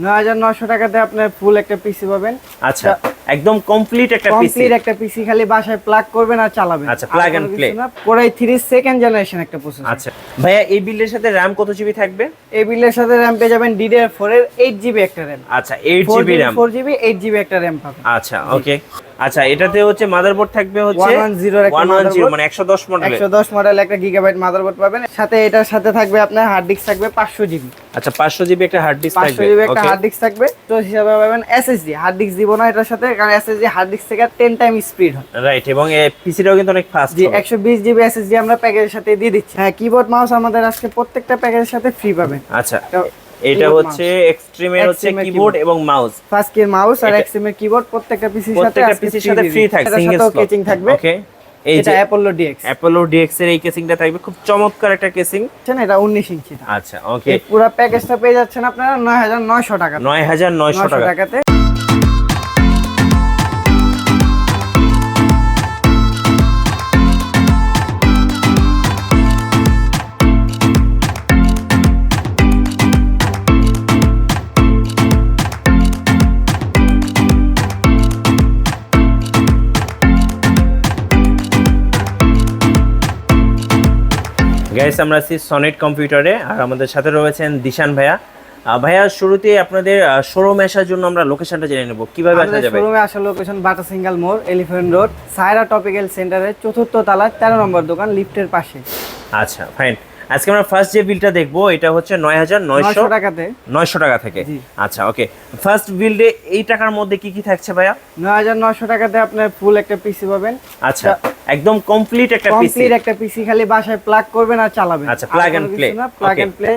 9900 টাকাতে আপনি ফুল একটা পিসি পাবেন। আচ্ছা, একদম কমপ্লিট একটা পিসি। কমপ্লিট একটা পিসি, খালি বাসায় প্লাগ করবেন আর চালাবেন। আচ্ছা, plug and play. Core i 3 second generation একটা প্রসেসর। আচ্ছা ভাইয়া, এই বিল্ডের সাথে র‍্যাম কত জিবি থাকবে? এই বিল্ডের সাথে র‍্যাম পেয়ে যাবেন DDR4 এর 8GB একটা র‍্যাম। আচ্ছা, 8GB র‍্যাম, 4GB 8GB একটা র‍্যাম পাবেন। আচ্ছা ওকে। আচ্ছা, এটাতে হচ্ছে মাদারবোর্ড থাকবে হচ্ছে 110 মানে 110 মডেল। 110 মডেল একটা গিগাবাইট মাদারবোর্ড পাবেন। সাথে এটার সাথে থাকবে আপনার হার্ড ডিস্ক থাকবে 500GB। আচ্ছা, 500GB একটা হার্ড ডিস্ক থাকবে। 500GB একটা হার্ড ডিস্ক থাকবে। তো হিসাবে পাবেন SSD। হার্ড ডিস্ক দিব না এটার সাথে, কারণ SSD হার্ড ডিস্ক থেকে 10 টাইম স্পিড হয়। রাইট, এবং এই পিসিটাও কিন্তু অনেক ফাস্ট হবে। 120GB SSD আমরা প্যাকেজের সাথে দিয়ে দিচ্ছি। হ্যাঁ, কিবোর্ড মাউস আমাদের আজকে প্রত্যেকটা প্যাকেজের সাথে ফ্রি পাবেন। আচ্ছা, এটা হচ্ছে এক্সট্রিমের হচ্ছে কিবোর্ড এবং মাউস। ফার্স্ট এর মাউস আর এক্সট্রিমের কিবোর্ড প্রত্যেকটা পিসির সাথে ফ্রি থাকবে, সিঙ্গেল স্লট কেচিং থাকবে। ওকে, এই যে অ্যাপোলো DX এর এই কেসিংটা থাকবে, খুব চমৎকার একটা কেসিং। এটা 19 ইঞ্চি। আচ্ছা ওকে, এই পুরো প্যাকেজটা পেয়ে যাচ্ছেন আপনারা 9900 টাকা। 9900 টাকাতে। গাইস, আমরা আছি সনেট কম্পিউটারে, আর আমাদের সাথে রয়েছেন দিশান ভাইয়া। ভাইয়া, শুরুতে আপনাদের শোরুমে আসার জন্য আমরা লোকেশনটা জেনে নেব, কিভাবে আসা যাবে? শোরুমে আসার লোকেশন বাটা সিঙ্গেল মোড়, এলিফ্যান্ট রোড, সাহেরা টপিক্যাল সেন্টারের 4র্থ তলায় 13 নম্বর দোকান, লিফটের পাশে। আচ্ছা ফাইন। আজকে আমরা ফার্স্ট যে বিলটা দেখবো এটা হচ্ছে 9900 টাকাতে, 900 টাকা থেকে। আচ্ছা ওকে, ফার্স্ট বিল্ডে এই টাকার মধ্যে কি কি থাকছে ভাইয়া? 9900 টাকাতে আপনি ফুল একটা পিসি পাবেন। আচ্ছা, একদম কমপ্লিট একটা পিসি। কমপ্লিট একটা পিসি, খালি বাসায় প্লাগ করবেন আর চালাবেন। আচ্ছা, plug and play. Plug and play.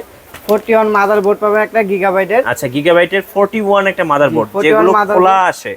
41 motherboard পাবেন একটা গিগাবাইটের। আচ্ছা, গিগাবাইটের 41 একটা মাদারবোর্ড, যেগুলো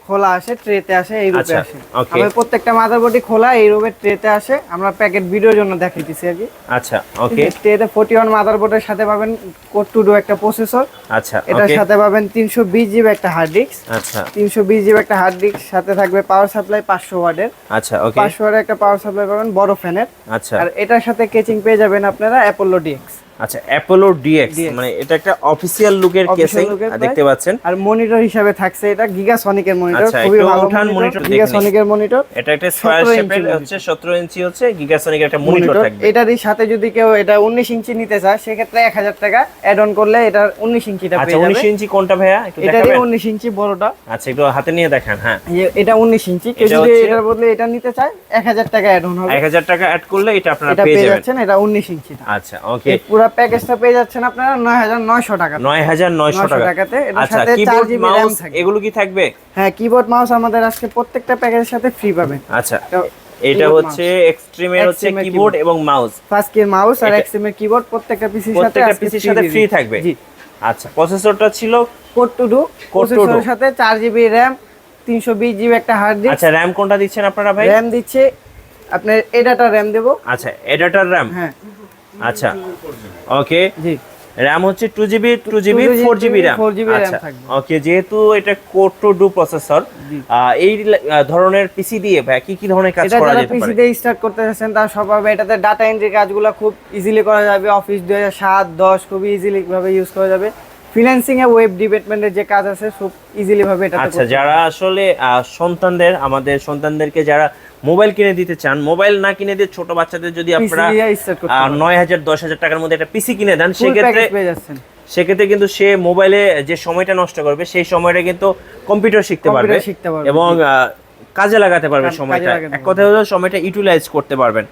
খোলা আসে, ট্রেতে আসে, এই রূপে আসে। ওকে, আমরা প্রত্যেকটা মাদারবোর্ডই খোলা এই রূপে ট্রেতে আসে। আমরা প্যাকেট ভিডিওর জন্য দেখাইতেছি আর কি। আচ্ছা ওকে, ট্রেতে 41 মাদারবোর্ডের সাথে পাবেন কোর টু ডু একটা প্রসেসর। আচ্ছা, এটার সাথে পাবেন 320GB একটা হার্ড ডিস্ক। আচ্ছা, 320GB একটা হার্ড ডিস্ক, সাথে থাকবে পাওয়ার সাপ্লাই 500 ওয়াটের। আচ্ছা ওকে, 500 ওয়াটের একটা পাওয়ার সাপ্লাই পাবেন বড় ফ্যানের। আচ্ছা, আর এটার সাথে কেচিং পেয়ে যাবেন আপনারা অ্যাপোলো DX। আচ্ছা, অ্যাপোলো DX, মানে এটা একটা অফিশিয়াল লুকের কেসিং দেখতে পাচ্ছেন। আর মনিটর হিসাবে থাকছে এটা গিগাসনিকের মনিটর, খুবই ভালো মনিটর, গিগাসনিকের মনিটর। এটা একটা স্কয়ার শেপের হচ্ছে 17 ইঞ্চি হচ্ছে গিগাসনিকের একটা মনিটর থাকবে। এটারই সাথে যদি কেউ এটা 19 ইঞ্চি নিতে চায়, সেক্ষেত্রে 1000 টাকা অ্যাড অন করলে এটা 19 ইঞ্চিটা পেয়ে যাবে। আচ্ছা, 19 ইঞ্চি কোনটা ভাইয়া একটু দেখাবেন? এটারই 19 ইঞ্চি বড়টা। আচ্ছা, একটু হাতে নিয়ে দেখান। হ্যাঁ, এটা 19 ইঞ্চি। কেউ যদি এটার বদলে এটা নিতে চায় 1000 টাকা অ্যাড অন হবে। 1000 টাকা অ্যাড করলে এটা আপনারা পেয়ে যাবেন। এটা 19 ইঞ্চি। আচ্ছা ওকে, পুরো প্যাকেজটা পেয়ে যাচ্ছেন আপনারা 9900 টাকা। 9900 টাকাতে। এটার সাথে 4GB RAM থাকবে। এগুলো কি থাকবে? হ্যাঁ, কিবোর্ড মাউস আমাদের আজকে প্রত্যেকটা প্যাকেজের সাথে ফ্রি পাবেন। আচ্ছা, এটা হচ্ছে এক্সট্রিমের হচ্ছে কিবোর্ড এবং মাউস। ফার্স্ট এর মাউস আর এক্সট্রিমের কিবোর্ড প্রত্যেকটা পিসির সাথে ফ্রি থাকবে। জি। আচ্ছা, প্রসেসরটা ছিল কোর টু ডু, প্রসেসরের সাথে 4GB RAM, 320GB একটা হার্ড ডিস্ক। আচ্ছা, RAM কোনটা দিচ্ছেন আপনারা ভাই? RAM দিচ্ছে আপনার এডাটা RAM দেব। আচ্ছা, এডাটার RAM। হ্যাঁ, আচ্ছা ওকে, জি। RAM হচ্ছে 2GB 4GB RAM। আচ্ছা ওকে, যেহেতু এটা কোর টু ডু প্রসেসর, এই ধরনের পিসি দিয়ে ভাই কি কি ধরনের কাজ করা যেতে পারে? পিসি দিয়ে স্টার্ট করতে যাচ্ছেন তার স্বভাবে এটাতে ডাটা এন্ট্রি কাজগুলো খুব ইজিলি করা যাবে। অফিস 2007 10 খুব ইজিলি ভাবে ইউজ করা যাবে। ফ্রিল্যান্সিং এ ওয়েব ডেভেলপমেন্টের যে কাজ আছে সব ইজিলি ভাবে এটাতে। আচ্ছা, যারা আসলে আমাদের সন্তানদেরকে যারা মোবাইল কিনে দিতে চান, মোবাইল না কিনে দিয়ে ছোট বাচ্চাদের যদি আপনারা 9000 10000 টাকার মধ্যে একটা পিসি কিনে দেন, সেক্ষেত্রে কিন্তু সে মোবাইলে যে সময়টা নষ্ট করবে সেই সময়টা কিন্তু কম্পিউটার শিখতে পারবে এবং কাজে লাগাতে পারবে সময়টা। এক কথায় হলো সময়টা ইউটিলাইজ করতে পারবেন।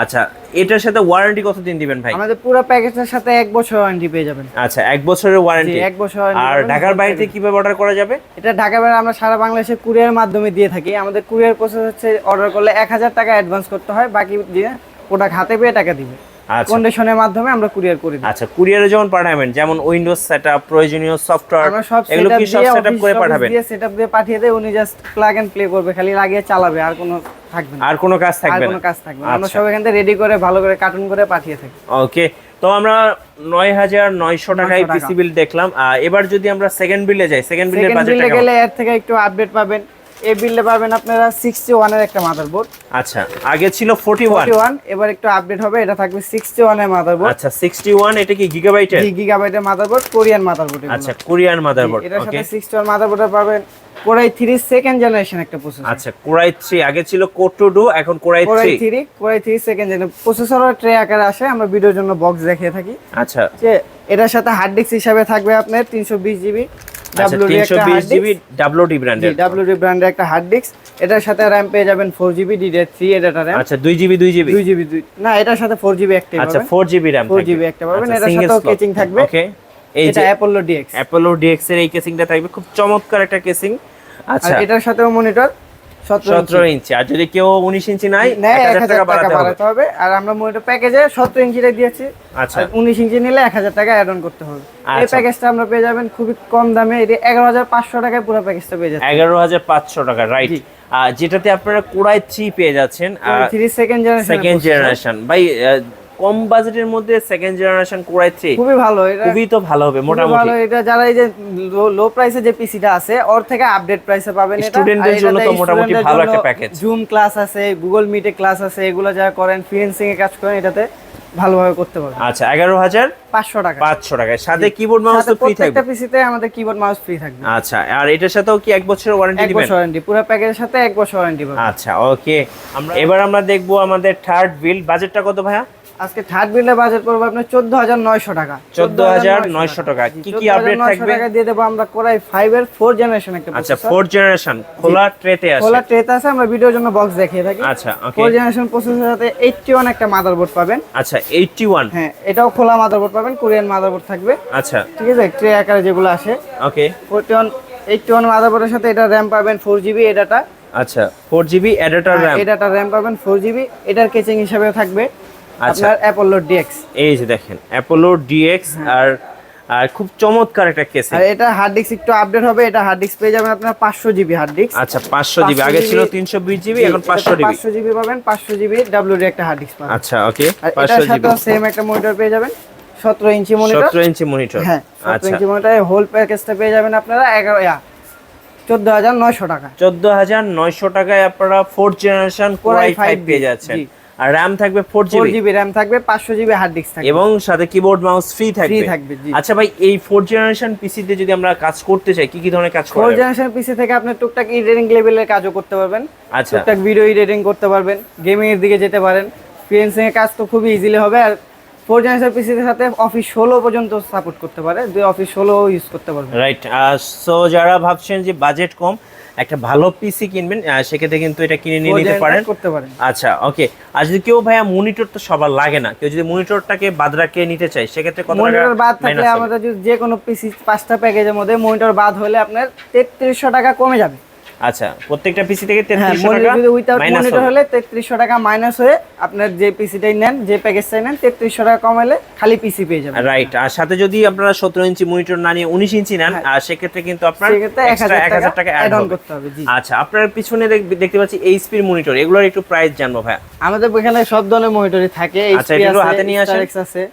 আচ্ছা, এটার সাথে ওয়ারেন্টি কতদিন দিবেন ভাই? আমাদের পুরো প্যাকেজের সাথে 1 বছর ওয়ারেন্টি পেয়ে যাবেন। আচ্ছা, 1 বছরের ওয়ারেন্টি। 1 বছর। আর ঢাকার বাইরে থেকে কিভাবে অর্ডার করা যাবে? এটা ঢাকার বাইরে আমরা সারা বাংলাদেশে কুরিয়ার মাধ্যমে দিয়ে থাকি। আমাদের কুরিয়ার প্রসেস হচ্ছে অর্ডার করলে 1000 টাকা অ্যাডভান্স করতে হয়, বাকি দিয়ে প্রোডাক্ট হাতে পেয়ে টাকা দিবে। কন্ডিশনের মাধ্যমে আমরা কুরিয়ার করে দিই। আচ্ছা, কুরিয়ারে যখন পাঠাবেন, যেমন উইন্ডোজ সেটআপ, প্রয়োজনীয় সফটওয়্যার, এগুলো কি সব সেটআপ করে পাঠাবেন? সেটআপ দিয়ে পাঠিয়ে দেয়, উনি জাস্ট প্লাগ এন্ড প্লে করবে, খালি লাগিয়ে চালাবে, আর কোনো থাকবে না। আর কোনো কাজ থাকবে না। আমরা সব এখান থেকে রেডি করে ভালো করে কার্টুন করে পাঠিয়ে থাকি। ওকে, তো আমরা 9900 টাকায় পিসি বিল দেখলাম। এবার যদি আমরা সেকেন্ড বিলে যাই, সেকেন্ড বিলের বাজেটটা গেলে এর থেকে একটু আপডেট পাবেন। এই বিল্ডে পাবেন আপনারা 61 এর একটা মাদারবোর্ড। আচ্ছা, আগে ছিল 41, এবার একটু আপডেট হবে, এটা থাকবে 61 এর মাদারবোর্ড। আচ্ছা 61, এটা কি গিগাবাইটের? জি, গিগাবাইটের মাদারবোর্ড, কোরিয়ান মাদারবোর্ড। আচ্ছা, কোরিয়ান মাদারবোর্ড। এটার সাথে 61 মাদারবোর্ডে পাবেন কোরাই 3 সেকেন্ড জেনারেশন একটা প্রসেসর। আচ্ছা, কোরাই 3, আগে ছিল কোর 2 এখন core i 3। Core i 3 second generation processor tray আকারে আসে, আমরা ভিডিওর জন্য বক্স দেখিয়ে থাকি। আচ্ছা, যে এটার সাথে হার্ড ডিস্ক হিসাবে থাকবে আপনার 320 জিবি WD, 320 জিবি WD ব্র্যান্ডের। WD ব্র্যান্ডের একটা হার্ড ডিস্ক। এটার সাথে RAM পেয়ে যাবেন 4 জিবি DDR3 এডাটা RAM। আচ্ছা, 2 জিবি না, এটার সাথে 4 জিবি একটা পাবেন। আচ্ছা, 4 জিবি RAM 4 জিবি একটা পাবেন। এটার সাথেও কেচিং থাকবে। ওকে, এই যে অ্যাপোলো DX এর এই কেসিংটা থাকবে, খুব চমৎকার একটা কেসিং। আচ্ছা, আর এটার সাথেও মনিটর 17 ইঞ্চি। আর যদি কেউ 19 ইঞ্চি নাই, 1000 টাকা বাড়াতে হবে। আর আমরা মনিটর প্যাকেজে 17 ইঞ্চিটা দিয়েছি। আচ্ছা, 19 ইঞ্চি নিলে 1000 টাকা অ্যাড অন করতে হবে। এই প্যাকেজটা আমরা পেয়ে যাবেন খুবই কম দামে, এটা 11500 টাকায় পুরো প্যাকেজটা পেয়ে যাচ্ছেন। 11500 টাকা, রাইট। যেটাতে আপনারা কোরাই 3 পেয়ে যাচ্ছেন, 3 সেকেন্ড জেনারেশন। ভাই, কম বাজেটের মধ্যে সেকেন্ড জেনারেশন কোরাই 3 খুবই ভালো। এটা খুবই তো ভালো হবে মোটামুটি। ভালো, এটা যারা এই যে লো প্রাইসে যে পিসিটা আছে ওর থেকে আপডেট প্রাইসে পাবেন। এটা স্টুডেন্টদের জন্য তো মোটামুটি ভালো একটা প্যাকেজ। জুম ক্লাস আছে, গুগল মিটে ক্লাস আছে, এগুলো যারা করেন, ফ্রিল্যান্সিং এ কাজ করেন, এটাতে ভালোভাবে করতে পারবেন। আচ্ছা, 11500 টাকা। 500 টাকায় সাথে কিবোর্ড মাউস তো ফ্রি থাকবে। প্রত্যেকটা পিসিতে আমাদের কিবোর্ড মাউস ফ্রি থাকবে। আচ্ছা, আর এটার সাথেও কি 1 বছরের ওয়ারেন্টি দিবেন? 1 বছর ওয়ারেন্টি, পুরো প্যাকেজের সাথে 1 বছর ওয়ারেন্টি পাবেন। আচ্ছা, ওকে। এবার আমরা দেখবো আমাদের থার্ড বিল্ড। বাজেটটা কত ভাইয়া? আজকে থার্ড বিল্ডের বাজেট পড়বে আপনার 14900 টাকা। 14900 টাকা। কি আপডেট থাকবে? টাকা দিয়ে দেব আমরা কোরাই 5 এর 4 জেনারেশন একটা প্রসেসর। আচ্ছা, 4 জেনারেশন খোলা ট্রেতে আছে। খোলা ট্রেতে আছে, আমরা ভিডিওর জন্য বক্স দেখিয়ে থাকি। আচ্ছা, ওকে। 4 জেনারেশন প্রসেসরের সাথে 81 একটা মাদারবোর্ড পাবেন। আচ্ছা, 81। হ্যাঁ, এটাও খোলা মাদারবোর্ড পাবেন, কোরিয়ান মাদারবোর্ড থাকবে। আচ্ছা, ঠিক আছে, ট্রে আকারে যেগুলো আসে। ওকে। 81 মাদারবোর্ডের সাথে এটা RAM পাবেন 4 জিবি এডাটা। আচ্ছা, 4 GB ADATA RAM। ADATA RAM পাবেন 4 জিবি। এটার কেচিং হিসাবে থাকবে আপনার অ্যাপোলো DX। এই যে দেখেন অ্যাপোলো DX। আর খুব চমৎকার একটা কেসিং। আর এটা হার্ড ডিস্ক একটু আপডেট হবে, এটা হার্ড ডিস্ক পেয়ে যাবেন আপনার 500 জিবি হার্ড ডিস্ক। আচ্ছা, 500 জিবি, আগে ছিল 320 জিবি, এখন 500 জিবি। 500 জিবি পাবেন, 500 জিবি WD একটা হার্ড ডিস্ক পাবেন। আচ্ছা, ওকে। আর এটার সাথে সেম একটা মনিটর পেয়ে যাবেন, 17 ইঞ্চি মনিটর। 17 inch monitor. হ্যাঁ, 17 ইঞ্চি মনিটর। হোল প্যাকেজটা পেয়ে যাবেন আপনারা 14900 টাকা। 14900 টাকায় আপনারা 4 জেনারেশন কোরাই 5 পেয়ে যাচ্ছেন। আর RAM থাকবে 4 জিবি RAM থাকবে, 500 জিবি হার্ড ডিস্ক থাকবে এবং সাথে কিবোর্ড মাউস ফ্রি থাকবে। জি। আচ্ছা ভাই, এই 4 জেনারেশন পিসি তে যদি আমরা কাজ করতে চাই, কি ধরনের কাজ করা 4 যাবে? জেনারেশন পিসি থেকে আপনি টুকটাক এডিটিং লেভেলের কাজও করতে পারবেন। আচ্ছা, টুকটাক ভিডিও এডিটিং করতে পারবেন, গেমিং এর দিকে যেতে পারেন। ফ্রিল্যান্সিং এর কাজ তো খুবই ইজিলি হবে। আর 4 জেনারেশন পিসির সাথে অফিস 16 পর্যন্ত সাপোর্ট করতে পারে, অফিস 16 ইউজ করতে পারবেন। রাইট। সো যারা ভাবছেন যে বাজেট কম, একটা ভালো পিসি কিনবেন, সেক্ষেত্রে কিন্তু এটা কিনে নিয়ে নিতে পারেন। আচ্ছা, ওকে। আর যদি কেউ ভাইয়া মনিটর তো সবার লাগে না, কেউ যদি মনিটরটাকে বাদ রাখিয়ে নিতে চায়, সেক্ষেত্রে কত টাকা? মনিটর বাদ থাকলে আমাদের যে কোনো পিসি 5টা প্যাকেজের মধ্যে মনিটর বাদ হলে আপনার 3300 টাকা কমে যাবে। আচ্ছা, প্রত্যেকটা পিসি থেকে 3300 টাকা যদি উইথআউট মনিটর হলে 3300 টাকা মাইনাস হয়ে আপনার যে পিসিটাই নেন, যে প্যাকেজটাই নেন, 3300 টাকা কমালে খালি পিসি পেয়ে যাবেন। রাইট। আর সাথে যদি আপনারা 17 ইঞ্চি মনিটর না নিয়ে 19 ইঞ্চি নেন, সেক্ষেত্রে কিন্তু আপনার এক্সট্রা 1000 টাকা অ্যাড অন করতে হবে। আচ্ছা, আপনার পিছনে দেখতে পাচ্ছি এইচপি এর মনিটর, এগুলোর একটু প্রাইস জানবো ভাই। আমাদের এখানে সব ধরনের মনিটরই থাকে। আচ্ছা, এটা হাতে নিয়ে আসেন। আছে।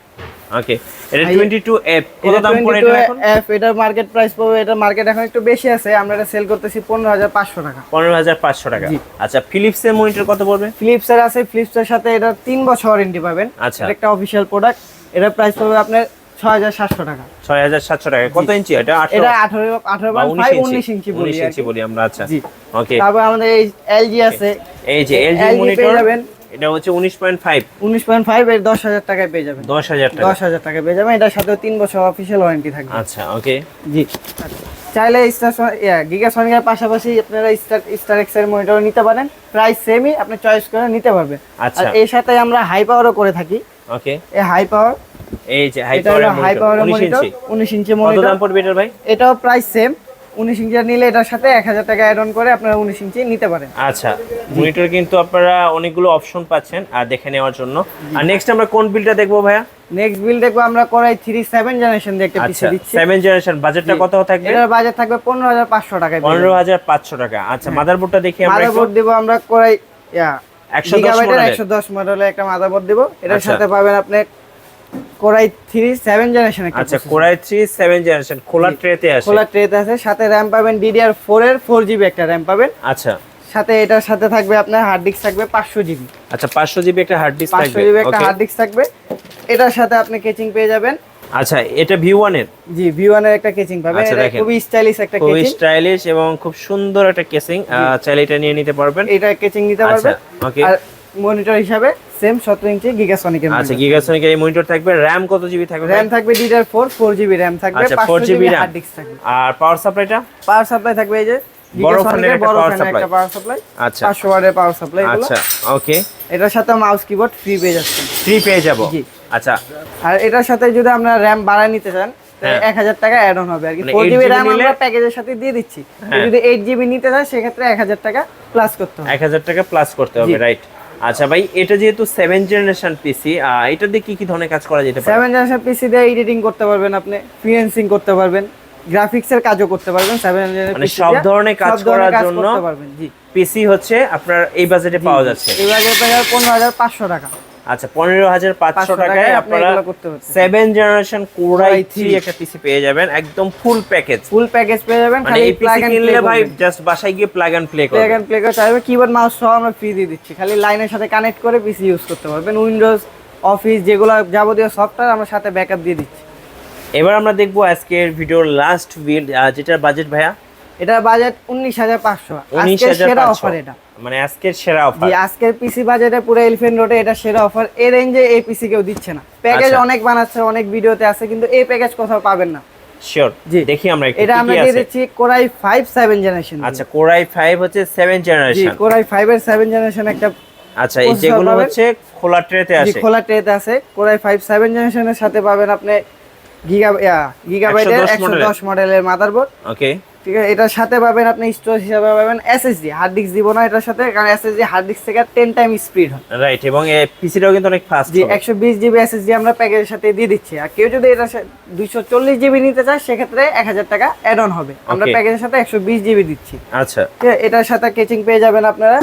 ওকে, এটা 22F কত দাম পড়ে এটা এখন? এটার মার্কেট প্রাইস পড়বে, এটা মার্কেট এখন একটু বেশি আছে, আমরা এটা সেল করতেছি 15500 টাকা। 15500 টাকা। আচ্ছা, ফিলিপস এর মনিটর কত পড়বে? ফিলিপস এর আছে, ফিলিপস এর সাথে এটা 3 বছর ওয়ারেন্টি পাবেন। আচ্ছা, এটা একটা অফিশিয়াল প্রোডাক্ট। এটার প্রাইস পড়বে আপনার 6700 টাকা। 6700 টাকা। কত ইঞ্চি এটা? 19 ইঞ্চি বলি আমরা। আচ্ছা, ওকে। তারপর আমাদের এই এলজি আছে, এই যে এলজি মনিটর যাবেন, এটা হচ্ছে 19.5 এর 10000 টাকায় পেয়ে যাবেন। 10000 টাকায় পেয়ে যাবেন। এটার সাথে 3 বছর অফিশিয়াল ওয়ারেন্টি থাকবে। আচ্ছা, ওকে। জি। চাইলে গিগাসনিকের পাশাপাশি আপনারা স্টার এক্স এর মনিটর নিতে পারেন, প্রাইস সেমই, আপনি চয়েস করে নিতে পারবেন। আচ্ছা, আর এর সাথে আমরা হাই পাওয়ারও করে থাকি। ওকে, এই হাই পাওয়ার, এই যে high power monitor 19 inch monitor. কত দাম পড়বে এটার ভাই? এটাও প্রাইস সেম, 19 ইঞ্চি নিলে এটার সাথে 1000 টাকা অ্যাড অন করে আপনারা 19 ইঞ্চি নিতে পারেন। আচ্ছা, মনিটর কিন্তু আপনারা অনেকগুলো অপশন পাচ্ছেন আর দেখে নেওয়ার জন্য। আর নেক্সট আমরা কোন বিলটা দেখবো ভাইয়া? নেক্সট বিল দেখবো আমরা কোরাই 3 7 জেনারেশন দিয়ে একটা পিসি দিচ্ছি। 7 জেনারেশন। বাজেটটা কত থাকবে? এটার বাজেট থাকবে 15500 টাকা। 15500 টাকা। আচ্ছা, মাদারবোর্ডটা দেখি আমরা। মাদারবোর্ড দেব আমরা কোরাই 110 মডেলের একটা মাদারবোর্ড দেব। এটার সাথে পাবেন আপনি কোরাই 3 7 জেনারেশন একটা। আচ্ছা কোরাই 3 7 জেনারেশন খোলা ট্রেতে আসে। খোলা ট্রেতে আছে, সাথে র‍্যাম পাবেন DDR4 এর 4GB একটা র‍্যাম পাবেন। আচ্ছা সাথে এটার সাথে থাকবে আপনার হার্ড ডিস্ক থাকবে 500GB। আচ্ছা 500GB একটা হার্ড ডিস্ক থাকবে। 500GB একটা হার্ড ডিস্ক থাকবে। এটার সাথে আপনি কেচিং পেয়ে যাবেন। আচ্ছা এটা V1 এর? জি V1 এর একটা কেচিং পাবেন। এটা খুবই স্টাইলিশ একটা কেচিং, খুবই স্টাইলিশ এবং খুব সুন্দর একটা কেচিং। চাইলে এটা নিয়ে নিতে পারবেন। এটা কেচিং নিতে পারবেন। ওকে। আর মনিটর হিসাবে সেম 17 ইঞ্চি গিগাসনিক এর। আচ্ছা গিগাসনিক এর মনিটর থাকবে। RAM কত জিবি থাকবে? RAM থাকবে DDR4 4GB RAM থাকবে, 500GB হার্ড ডিস্ক থাকবে। আর পাওয়ার সাপ্লাইটা? পাওয়ার সাপ্লাই থাকবে এই যে বড় ফ্যানের একটা পাওয়ার সাপ্লাই। আচ্ছা 500 ওয়াটের পাওয়ার সাপ্লাই এগুলো। আচ্ছা ওকে। এটার সাথে মাউস কিবোর্ড ফ্রি পেয়ে যাচ্ছেন। ফ্রি পেয়ে যাব? জি। আচ্ছা আর এটার সাথে যদি আমরা RAM বাড়ায় নিতে চান 1000 টাকা অ্যাড অন হবে আর কি। 4GB RAM আমরা প্যাকেজের সাথে দিয়ে দিচ্ছি। যদি 8GB নিতে চান সেক্ষেত্রে 1000 টাকা প্লাস করতে হবে। 1000 টাকা প্লাস করতে হবে, রাইট। আচ্ছা ভাই এটা যেহেতু 7 জেনারেশন পিসি, এটা দিয়ে কি কি ধরনের কাজ করা যেতে পারে? 7 জেনারেশন পিসি দিয়ে এডিটিং করতে পারবেন, আপনি ফ্রিল্যান্সিং করতে পারবেন, গ্রাফিক্সের কাজও করতে পারবেন। 7 জেনারেশন মানে সব ধরনের কাজ করার জন্য করতে পারবেন। জি পিসি হচ্ছে আপনার এই বাজেটে পাওয়া যাচ্ছে। এই বাজেটে 15500 টাকা। আচ্ছা 15500 টাকায় আপনারা 7 জেনারেশন কোরাই 3 একটা পিসি পেয়ে যাবেন, একদম ফুল প্যাকেজ। ফুল প্যাকেজ পেয়ে যাবেন। মানে এই পিসি কিনলে ভাই জাস্ট বাসায় গিয়ে প্লাগ এন্ড প্লে করবেন। প্লাগ এন্ড প্লে করে চাইবে কিবোর্ড মাউস সহ আমরা ফ্রি দিয়ে দিচ্ছি। খালি লাইনের সাথে কানেক্ট করে পিসি ইউজ করতে পারবেন। উইন্ডোজ অফিস যেগুলো যাবতীয় সফটওয়্যার আমরা সাথে ব্যাকআপ দিয়ে দিচ্ছি। এবার আমরা দেখবো আজকের ভিডিওর লাস্ট বিল্ড, যেটার বাজেট ভাইয়া? এটা বাজেট 19500। আজকের সেরা অফার এটা। মানে আজকের সেরা অফার। জি আজকের পিসি বাজেটে পুরো এলিফ্যান্ট রোডে এটা সেরা অফার। এই রেঞ্জে এই পিসি কেউ দিচ্ছে না। প্যাকেজ অনেক বানাচ্ছে, অনেক ভিডিওতে আছে, কিন্তু এই প্যাকেজ কোথাও পাবেন না। শিওর। জি দেখি আমরা একটু এটা আমরা দিয়ে দিচ্ছি কোরাই 5 7 জেনারেশন। আচ্ছা কোরাই 5 হচ্ছে 7 জেনারেশন। জি কোরাই 5 এর 7 জেনারেশন একটা। আচ্ছা এই যেগুলো হচ্ছে খোলা ট্রেতে আসে। জি খোলা ট্রেতে আছে। কোরাই 5 7 জেনারেশনের সাথে পাবেন আপনি গিগাবাইটের 110 মডেলের মাদারবোর্ড। ওকে ঠিক আছে। এটার সাথে পাবেন আপনি স্টোরেজ হিসেবে পাবেন এসএসডি, হার্ড ডিস্ক দিব না এটার সাথে, কারণ এসএসডি হার্ড ডিস্ক থেকে 10 টাইম স্পিড হয়। রাইট, এবং এই পিসিটাও কিন্তু অনেক ফাস্ট। জি 120GB এসএসডি আমরা প্যাকেজের সাথে দিয়ে দিচ্ছি। আর কেউ যদি এটা 240GB নিতে চায় সেক্ষেত্রে 1000 টাকা অ্যাড অন হবে। আমরা প্যাকেজের সাথে 120GB দিচ্ছি। আচ্ছা এটার সাথে কেচিং পেয়ে যাবেন আপনারা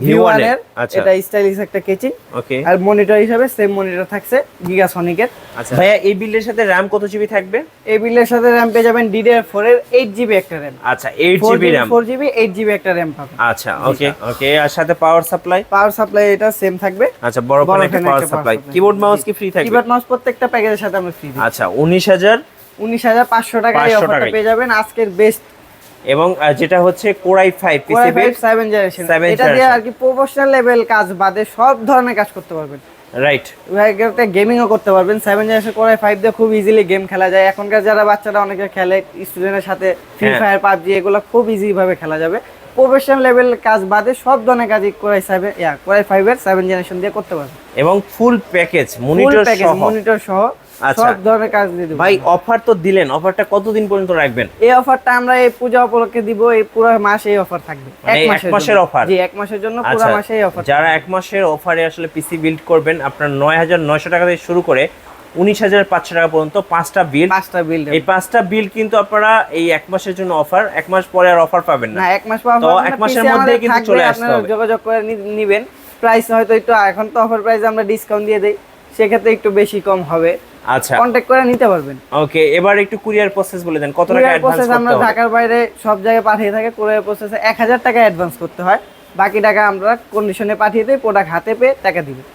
V1 এর। এটা স্টাইলিশ একটা কেচিং। ওকে। আর মনিটর হিসেবে সেম মনিটর থাকছে গিগাসনিক এর। আচ্ছা ভাইয়া এই বিল্ডের সাথে RAM কত জিবি থাকবে? এই বিল্ডের সাথে RAM পেয়ে যাবেন DDR4 এর 8GB একটা RAM। আচ্ছা 8GB RAM, 4GB 8GB একটা RAM পাবেন। আচ্ছা ওকে ওকে। আর সাথে পাওয়ার সাপ্লাই? পাওয়ার সাপ্লাই এটা সেম থাকবে। আচ্ছা বড় ফোনে একটা পাওয়ার সাপ্লাই। কিবোর্ড মাউস কি ফ্রি থাকবে? কিবোর্ড মাউস প্রত্যেকটা প্যাকেজের সাথে আমরা ফ্রি দিই। আচ্ছা 19500 টাকায় এই অফারটা পেয়ে যাবেন আজকের বেস্ট। এবং যেটা হচ্ছে কোরাই 5 পিসি 7 জেনারেশন। এটা দিয়ে আর কি প্রফেশনাল লেভেল কাজ বাদে সব ধরনের কাজ করতে পারবেন। রাইট, ভাইকে গেমিংও করতে পারবেন। 7 জেনারেশন কোরাই 5 দিয়ে খুব ইজিলি গেম খেলা যায়। এখনকার যারা বাচ্চারা অনেকে খেলে স্টুডেন্টের সাথে ফ্রি ফায়ার পাবজি এগুলো খুব ইজি ভাবে খেলা যাবে। প্রফেশনাল লেভেল কাজ বাদে সব ধরনের কাজই কোরাই 5 এর 7 জেনারেশন দিয়ে করতে পারবেন। এবং ফুল প্যাকেজ মনিটর সহ সব ধরনের কাজ দিয়ে দেব। ভাই অফার তো দিলেন, অফারটা কতদিন পর্যন্ত রাখবেন? এই অফারটা আমরা এই পূজা উপলক্ষে দিব। এই পুরো মাস এই অফার থাকবে। এক মাসের অফার? জি 1 মাসের জন্য পুরো মাসে এই অফার। যারা 1 মাসের অফারে আসলে পিসি বিল্ড করবেন, আপনার 9900 টাকা থেকে শুরু করে 19500 টাকা পর্যন্ত 5টা বিল্ড। এই 5টা বিল্ড কিন্তু আপনারা এই 1 মাসের জন্য অফার, 1 মাস পরে আর অফার পাবেন না। 1 মাস পর তো 1 মাসের মধ্যেই কিন্তু চলে আসতে হবে। আপনারা যোগাযোগ করে নেবেন। প্রাইস হয়তো একটু এখন তো অফার প্রাইসে আমরা ডিসকাউন্ট দিয়ে দেই, সেক্ষেত্রে একটু বেশি কম হবে। আচ্ছা কন্টাক্ট করে নিতে পারবেন। ওকে, এবার একটু কুরিয়ার প্রসেস বলে দেন, কত টাকা অ্যাডভান্স করতে হবে? আমরা ঢাকার বাইরে সব জায়গায় পাঠিয়ে থাকি। কুরিয়ার প্রসেসে 1000 টাকা অ্যাডভান্স করতে হয়, বাকি টাকা আমরা কন্ডিশনে পাঠিয়ে দেই, প্রোডাক্ট হাতে পেয়ে টাকা দিবেন।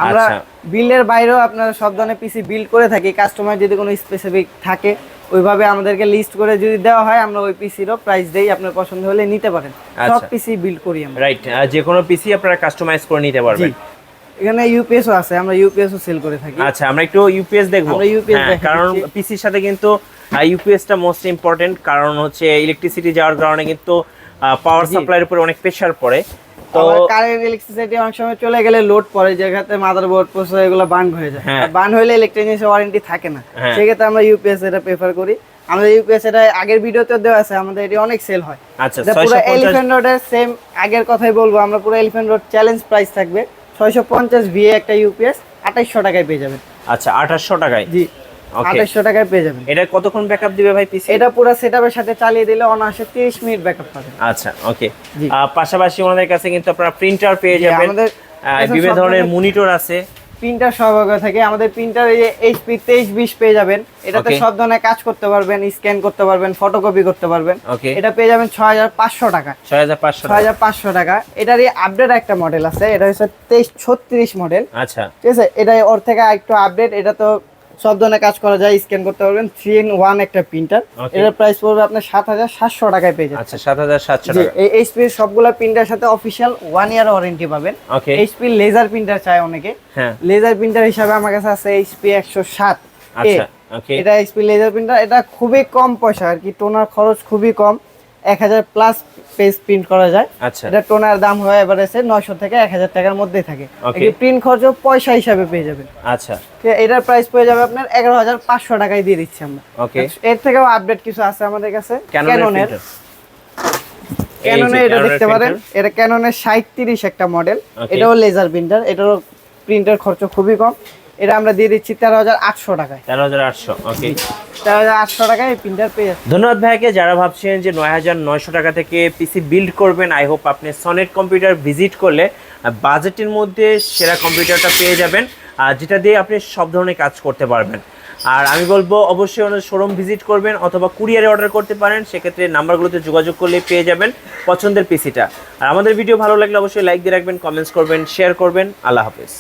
আমরা বিলের বাইরেও আপনারা সব ধরনের পিসি বিল্ড করে থাকি। কাস্টমার যদি কোনো স্পেসিফিক থাকে ওইভাবে আমাদেরকে লিস্ট করে যদি দেওয়া হয় আমরা ওই পিসিরও প্রাইস দেই, আপনার পছন্দ হলে নিতে পারেন। সব পিসি বিল্ড করি আমরা। রাইট, যে কোনো পিসি আপনারা কাস্টমাইজ করে নিতে পারবেন। এখানে ইউপিএসও আছে, আমরা ইউপিএসও সেল করে থাকি। আচ্ছা আমরা একটু ইউপিএস দেখবো। কারণ পিসির সাথে কিন্তু ইউপিএসটা মোস্ট ইম্পর্টেন্ট, কারণ হচ্ছে ইলেকট্রিসিটি যাওয়ার কারণে কিন্তু পাওয়ার সাপ্লাইয়ের উপরে অনেক প্রেসার পড়ে। তো কারেন্ট ইলেকট্রিসিটি অনেক সময় চলে গেলে লোড পড়ে, যেখানে মাদারবোর্ড প্রসেসর এগুলো বার্ন হয়ে যায়। বার্ন হলে ইলেকট্রনিক্স ওয়ারেন্টি থাকে না, সেক্ষেত্রে আমরা ইউপিএস এটা প্রেফার করি। আমাদের ইউপিএস এটা আগের ভিডিওতে দেওয়া আছে, আমাদের এটি অনেক সেল হয়। আচ্ছা পুরো এলিফ্যান্ট রোডের সেম আগের কথাই বলবো, আমরা পুরো এলিফ্যান্ট রোড চ্যালেঞ্জ প্রাইস থাকবে 650 ভিএ একটা ইউপিএস 2800 টাকায় পেয়ে যাবেন। আচ্ছা 2800 টাকায়? জি 2800 টাকায় পেয়ে যাবেন। এটা কতক্ষণ ব্যাকআপ দিবে ভাই পিসি? এটা পুরো সেটআপের সাথে চালিয়ে দিলে অনায়াসে 30 মিনিট ব্যাকআপ পাবেন। আচ্ছা ওকে। পাশাপাশি ওনাদের কাছে কিন্তু আপনারা প্রিন্টার পেয়ে যাবেন, আমাদের বিভিন্ন ধরনের মনিটর আছে, প্রিন্টার সহযোগিতা থাকে। আমাদের প্রিন্টার এই যে এইচপি 2320 পেয়ে যাবেন, এটাতে সব ধরনের কাজ করতে পারবেন, স্ক্যান করতে পারবেন, ফটোকপি করতে পারবেন। এটা পেয়ে যাবেন 6500 টাকা। 6500 টাকা। এটারই আপডেট একটা মডেল আছে, এটা হচ্ছে 2336 মডেল। আচ্ছা, ঠিক আছে, এটা ওর থেকে একটু আপডেট। এটা তো সব ধরনের কাজ করা যায়, স্ক্যান করতে পারবেন। 3-in-1 একটা প্রিন্টার। এটার প্রাইস পড়বে আপনার 7700 টাকায় পেয়ে যাবেন। আচ্ছা, 7700 টাকা। এই এইচপি এর সবগুলা প্রিন্টারের সাথে অফিশিয়াল 1 ইয়ার ওয়ারেন্টি পাবেন। এইচপি লেজার প্রিন্টার চায় অনেকে। লেজার প্রিন্টার হিসাবে আমার কাছে আছে এইচপি 107। আচ্ছা, ওকে। এটা এইচপি লেজার প্রিন্টার, এটা খুবই কম পয়সা আর কি, টোনার খরচ খুবই কম, 1000 প্লাস পেজ প্রিন্ট করা যায়। আচ্ছা, এটা টোনার দাম হয় এভারেজে 900 থেকে 1000 টাকার মধ্যেই থাকে। এই প্রিন্ট খরচ পয়সা হিসাবে পেয়ে যাবেন। আচ্ছা, এটার প্রাইস পেয়ে যাবে আপনার 11500 টাকায় দিয়ে দিচ্ছি আমরা। ওকে। এর থেকেও আপডেট কিছু আছে আমাদের কাছে। ক্যাননের এটা দেখতে পারেন, এটা ক্যাননের 6030 একটা মডেল। এটাও লেজার প্রিন্টার, এটারও প্রিন্টার খরচ খুবই কম। এটা আমরা দিয়ে দিচ্ছি 13800 টাকায়। 13800, ওকে। 13800 টাকায় এই প্রিন্টার পেয়ে যাচ্ছেন। ধন্যবাদ ভাইকে। যারা ভাবছেন যে 9900 টাকা থেকে পিসি বিল্ড করবেন, আই হোপ আপনি সনেট কম্পিউটার ভিজিট করলে বাজেটের মধ্যে সেরা কম্পিউটারটা পেয়ে যাবেন, যেটা দিয়ে আপনি সব ধরনের কাজ করতে পারবেন। আর আমি বলবো অবশ্যই ওনার শোরুম ভিজিট করবেন অথবা কুরিয়ারে অর্ডার করতে পারেন, সেক্ষেত্রে নাম্বারগুলোতে যোগাযোগ করলে পেয়ে যাবেন পছন্দের পিসিটা। আর আমাদের ভিডিও ভালো লাগলে অবশ্যই লাইক দিয়ে রাখবেন, কমেন্টস করবেন, শেয়ার করবেন। আল্লাহ হাফেজ।